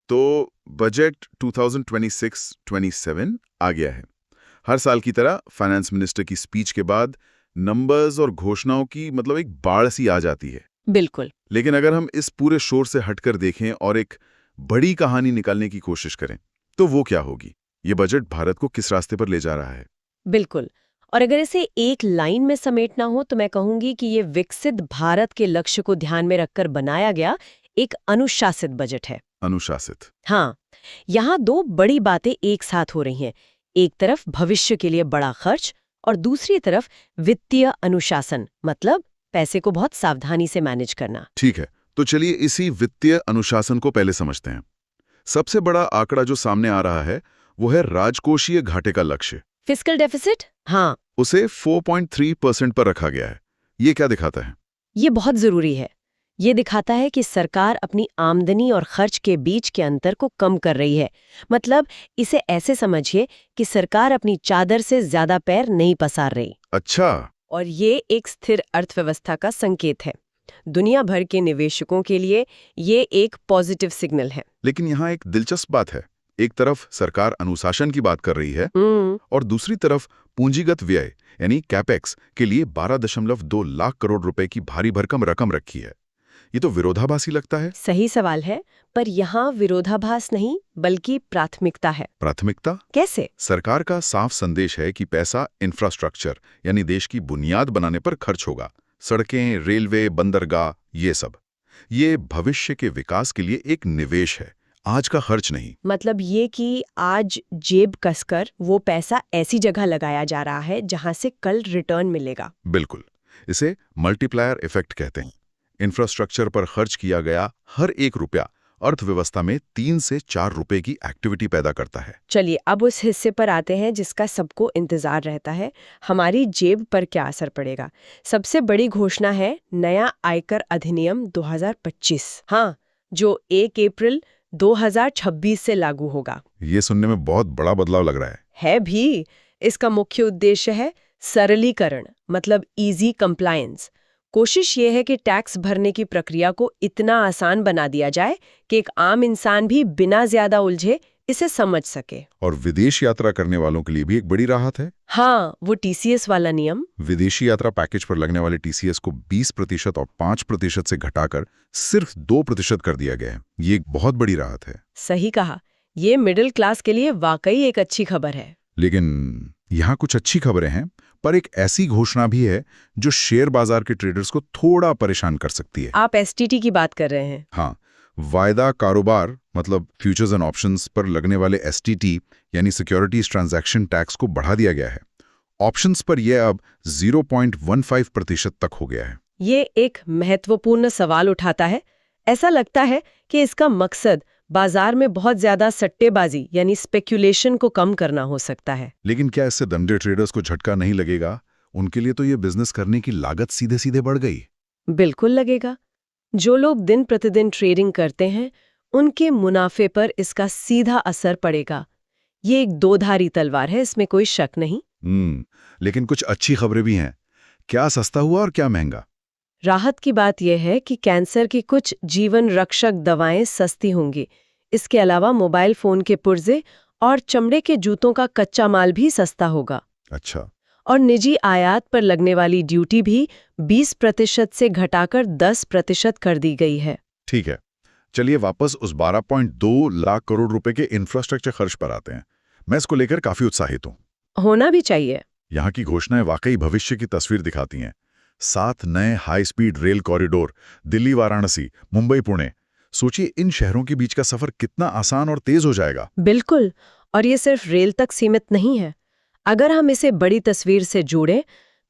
तो बजट 2026-27 आ गया है। हर साल की तरह फाइनेंस मिनिस्टर की स्पीच के बाद नंबर्स और घोषणाओं की एक बाढ़ सी आ जाती है। बिल्कुल। लेकिन अगर हम इस पूरे शोर से हटकर देखें और एक बड़ी कहानी निकालने की कोशिश करें, तो वो क्या होगी? ये बजट भारत को किस रास्ते पर ले जा रहा है? बिल्कुल। और अगर इसे एक लाइन में समेटना हो तो मैं कहूंगी कि ये विकसित भारत के लक्ष्य को ध्यान में रखकर बनाया गया एक अनुशासित बजट है। अनुशासित। हाँ, यहाँ दो बड़ी बातें एक साथ हो रही हैं। एक तरफ भविष्य के लिए बड़ा खर्च और दूसरी तरफ वित्तीय अनुशासन, मतलब पैसे को बहुत सावधानी से मैनेज करना। ठीक है, तो चलिए इसी वित्तीय अनुशासन को पहले समझते हैं। सबसे बड़ा आंकड़ा जो सामने आ रहा है वो है राजकोषीय घाटे का लक्ष्य। फिस्कल डेफिसिट, हाँ, उसे 4.3% पर रखा गया है। ये क्या दिखाता है? ये बहुत जरूरी है। ये दिखाता है कि सरकार अपनी आमदनी और खर्च के बीच के अंतर को कम कर रही है। मतलब इसे ऐसे समझिए कि सरकार अपनी चादर से ज्यादा पैर नहीं पसार रही। अच्छा। और ये एक स्थिर अर्थव्यवस्था का संकेत है। दुनिया भर के निवेशकों के लिए ये एक पॉजिटिव सिग्नल है। लेकिन यहाँ एक दिलचस्प बात है। एक तरफ सरकार अनुशासन की बात कर रही है और दूसरी तरफ पूंजीगत व्यय यानी कैपेक्स के लिए 12.2 लाख करोड़ रुपए की भारी भरकम रकम रखी है। ये तो विरोधाभासी लगता है। सही सवाल है, पर यहाँ विरोधाभास नहीं बल्कि प्राथमिकता है। प्राथमिकता कैसे? सरकार का साफ संदेश है कि पैसा इंफ्रास्ट्रक्चर यानी देश की बुनियाद बनाने पर खर्च होगा। सड़कें, रेलवे, बंदरगाह, ये सब। ये भविष्य के विकास के लिए एक निवेश है, आज का खर्च नहीं। मतलब ये कि आज जेब कसकर वो पैसा ऐसी जगह लगाया जा रहा है जहां से कल रिटर्न मिलेगा। बिल्कुल। इसे मल्टीप्लायर इफेक्ट कहते हैं। इंफ्रास्ट्रक्चर पर खर्च किया गया हर एक रुपया अर्थव्यवस्था में 3 से 4 रुपए की एक्टिविटी पैदा करता है। चलिए अब उस हिस्से पर आते हैं जिसका सबको इंतजार रहता है, हमारी जेब पर क्या असर पड़ेगा। सबसे बड़ी घोषणा है नया आयकर अधिनियम 2025, हाँ, जो 1 अप्रैल 2026 से लागू होगा। ये सुनने में बहुत बड़ा बदलाव लग रहा है भी। इसका मुख्य उद्देश्य है सरलीकरण, मतलब इजी कंप्लायंस। कोशिश ये है कि टैक्स भरने की प्रक्रिया को इतना आसान बना दिया जाए कि एक आम इंसान भी बिना ज्यादा उलझे इसे समझ सके। और विदेश यात्रा करने वालों के लिए भी एक बड़ी राहत है। हाँ, वो टीसीएस वाला नियम। विदेशी यात्रा पैकेज पर लगने वाले टीसीएस को 20% और 5% से घटाकर सिर्फ 2% कर दिया गया है। ये एक बहुत बड़ी राहत है। सही कहा, ये मिडिल क्लास के लिए वाकई एक अच्छी खबर है। लेकिन यहाँ कुछ अच्छी खबरें हैं, पर एक ऐसी घोषणा भी है जो शेयर बाजार के ट्रेडर्स को थोड़ा परेशान कर सकती है। आप एसटीटी की बात कर रहे हैं? हाँ, वायदा कारोबार मतलब फ्यूचर्स एंड ऑप्शंस पर लगने वाले एसटीटी यानी सिक्योरिटीज ट्रांजैक्शन टैक्स को बढ़ा दिया गया है। ऑप्शंस पर यह अब 0.15% तक हो गया है। ये एक महत्वपूर्ण सवाल उठाता है। ऐसा लगता है कि इसका मकसद बाजार में बहुत ज्यादा सट्टेबाजी यानी स्पेक्यूलेशन को कम करना हो सकता है। लेकिन क्या इससे धंधे ट्रेडर्स को झटका नहीं लगेगा? उनके लिए तो ये बिजनेस करने की लागत सीधे सीधे बढ़ गई। बिल्कुल लगेगा। जो लोग दिन प्रतिदिन ट्रेडिंग करते हैं उनके मुनाफे पर इसका सीधा असर पड़ेगा। ये एक दोधारी तलवार है, इसमें कोई शक नहीं। लेकिन कुछ अच्छी खबरें भी हैं। क्या सस्ता हुआ और क्या महंगा? राहत की बात यह है कि कैंसर की कुछ जीवन रक्षक दवाएं सस्ती होंगी। इसके अलावा मोबाइल फोन के पुर्जे और चमड़े के जूतों का कच्चा माल भी सस्ता होगा। अच्छा। और निजी आयात पर लगने वाली ड्यूटी भी 20% से घटाकर 10% कर दी गई है। ठीक है, चलिए वापस उस 12.2 लाख करोड़ रुपए के इंफ्रास्ट्रक्चर खर्च पर आते हैं। मैं इसको लेकर काफी उत्साहित हूँ। होना भी चाहिए। यहाँ की घोषणाएं वाकई भविष्य की तस्वीर दिखाती हैं। 7 नए high speed rail corridor, Delhi Varanasi, Mumbai Pune. सोचिए इन शहरों के बीच का सफर कितना आसान और तेज हो जाएगा। बिल्कुल। और ये सिर्फ रेल तक सीमित नहीं है। अगर हम इसे बड़ी तस्वीर से जोड़ें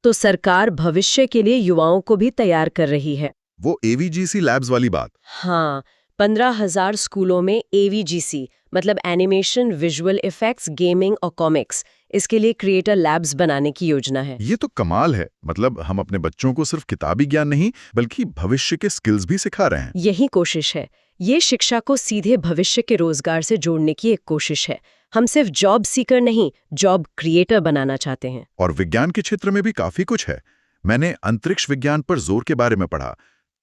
तो सरकार भविष्य के लिए युवाओं को भी तैयार कर रही है। वो एवीजीसी लैब्स वाली बात। हाँ, 15,000 स्कूलों में एवीजीसी मतलब एनिमेशन, विजुअल इफेक्ट्स, गेमिंग और कॉमिक्स, इसके लिए क्रिएटर लैब्स बनाने की योजना है। ये तो कमाल है। मतलब हम अपने बच्चों को सिर्फ किताबी ज्ञान नहीं बल्कि भविष्य के स्किल्स भी सिखा रहे हैं। यही कोशिश है। ये शिक्षा को सीधे भविष्य के रोजगार से जोड़ने की एक कोशिश है। हम सिर्फ जॉब सीकर नहीं, जॉब क्रिएटर बनाना चाहते हैं। और विज्ञान के क्षेत्र में भी काफी कुछ है। मैंने अंतरिक्ष विज्ञान पर जोर के बारे में पढ़ा।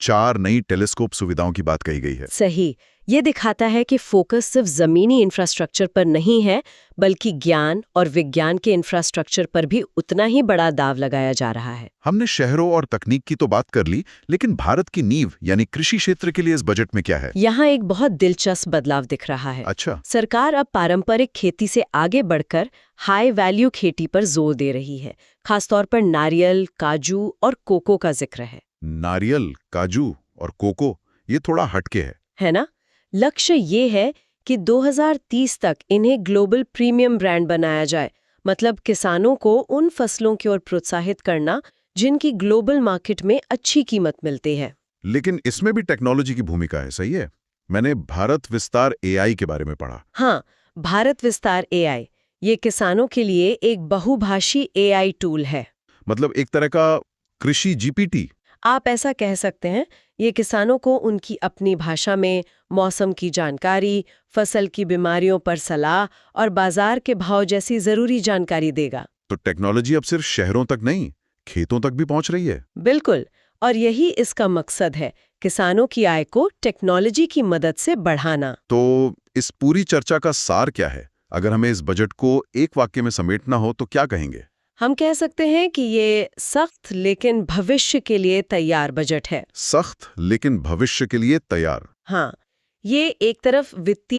4 नई टेलीस्कोप सुविधाओं की बात कही गई है। सही। ये दिखाता है कि फोकस सिर्फ जमीनी इंफ्रास्ट्रक्चर पर नहीं है, बल्कि ज्ञान और विज्ञान के इंफ्रास्ट्रक्चर पर भी उतना ही बड़ा दाव लगाया जा रहा है। हमने शहरों और तकनीक की तो बात कर ली, लेकिन भारत की नींव यानी कृषि क्षेत्र के लिए इस बजट में क्या है? यहाँ एक बहुत दिलचस्प बदलाव दिख रहा है। अच्छा। सरकार अब पारंपरिक खेती से आगे बढ़कर हाई वैल्यू खेती पर जोर दे रही है। खासतौर पर नारियल, काजू और कोको का जिक्र है। नारियल, काजू और कोको, ये थोड़ा हटके है ना? लक्ष्य ये है कि 2030 तक इन्हें ग्लोबल प्रीमियम ब्रांड बनाया जाए, मतलब किसानों को उन फसलों की ओर प्रोत्साहित करना जिनकी ग्लोबल मार्केट में अच्छी कीमत मिलती है। लेकिन इसमें भी टेक्नोलॉजी की भूमिका है, सही है? मैंने भारत विस्तार एआई के बारे में पढ़ा। हाँ, भारत विस्तार एआई, ये किसानों के लिए एक बहुभाषी एआई टूल है। मतलब एक तरह का कृषि जीपीटी। आप ऐसा कह सकते हैं। ये किसानों को उनकी अपनी भाषा में मौसम की जानकारी, फसल की बीमारियों पर सलाह और बाजार के भाव जैसी जरूरी जानकारी देगा। तो टेक्नोलॉजी अब सिर्फ शहरों तक नहीं, खेतों तक भी पहुंच रही है। बिल्कुल, और यही इसका मकसद है, किसानों की आय को टेक्नोलॉजी की मदद से बढ़ाना। तो इस पूरी चर्चा का सार क्या है? अगर हमें इस बजट को एक वाक्य में समेटना हो तो क्या कहेंगे? हम कह सकते हैं कि ये सख्त लेकिन भविष्य के लिए तैयार बजट है। सख्त लेकिन भविष्य के लिए तैयार। हाँ, ये एक तरफ वित्तीय